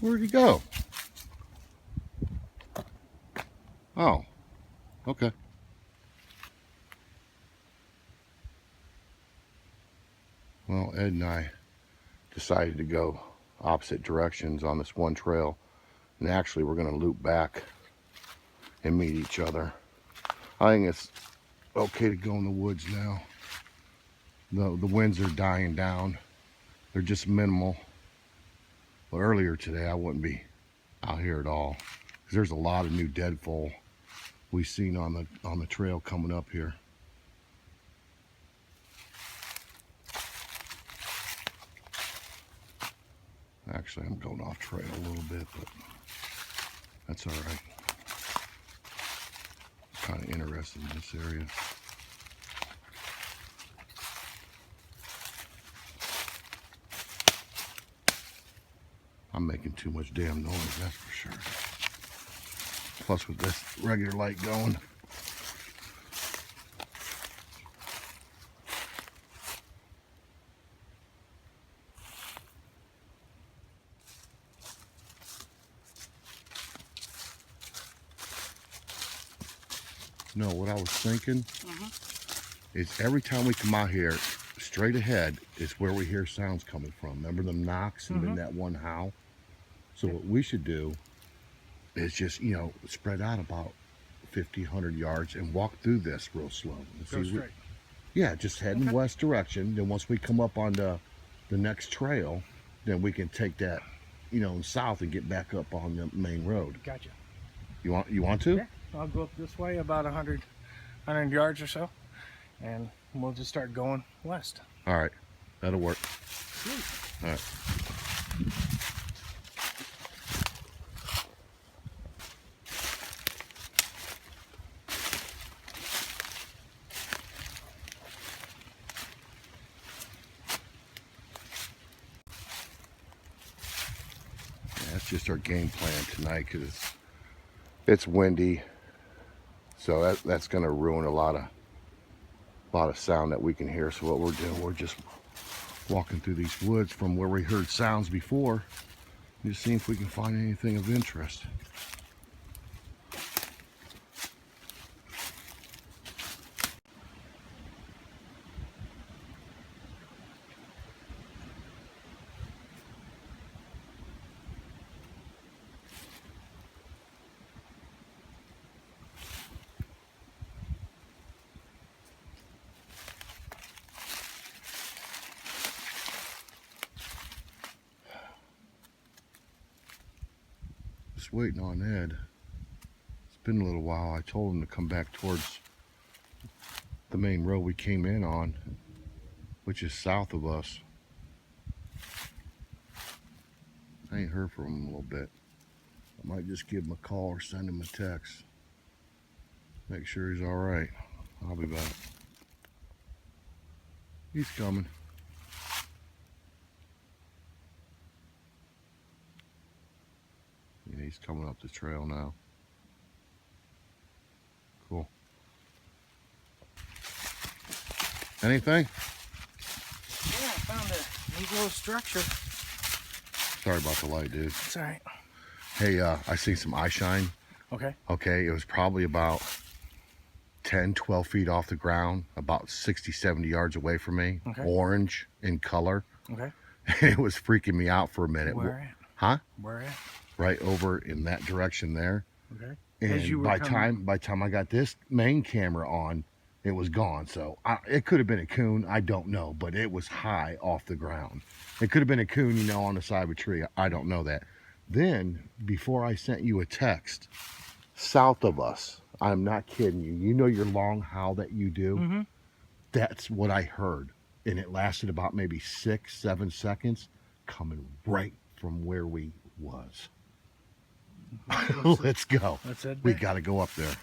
Where'd he go? Oh, okay. Well, Ed and I decided to go opposite directions on this one trail, and actually we're going to loop back and meet each other. I think it's okay to go in the woods now. The winds are dying down. They're just minimal. But earlier today I wouldn't be out here at all, because there's a lot of new deadfall we've seen on the trail coming up here. Actually, I'm going off trail a little bit, but that's all right. I'm kind of interested in this area. I'm making too much damn noise, that's for sure. Plus with this regular light going. No, what I was thinking is every time we come out here, straight ahead is where we hear sounds coming from. Remember them knocks and then that one howl? So what we should do is just, you know, spread out about 50, 100 yards and walk through this real slow. Go straight. Yeah, just heading west direction. Then once we come up on the next trail, then we can take that, you know, south and get back up on the main road. Gotcha. You want to? Yeah, I'll go up this way about 100 yards or so, and we'll just start going west. All right, that'll work. Sweet. All right. That's just our game plan tonight, because it's windy, so that's going to ruin a lot of sound that we can hear. So what we're doing, we're just walking through these woods from where we heard sounds before, just seeing if we can find anything of interest. Just waiting on Ed. It's been a little while. I told him to come back towards the main road we came in on, which is south of us. I ain't heard from him in a little bit. I might just give him a call or send him a text. Make sure he's all right. I'll be back. He's coming. Yeah, he's coming up the trail now. Cool. Anything? Yeah, I found a neat little structure. Sorry about the light, dude. It's all right. Hey, I see some eye shine. Okay. Okay, it was probably about 10, 12 feet off the ground, about 60, 70 yards away from me. Okay. Orange in color. Okay. It was freaking me out for a minute. Where at? Huh? Where at? Right over in that direction there. Okay. And by time I got this main camera on, it was gone. So it could have been a coon. I don't know, but it was high off the ground. It could have been a coon, you know, on the side of a tree. I don't know that. Then, before I sent you a text, south of us, I'm not kidding you. You know your long howl that you do? That's what I heard. And it lasted about maybe 6, 7 seconds, coming right from where we was. Let's go. Let's head We back. got to go up there.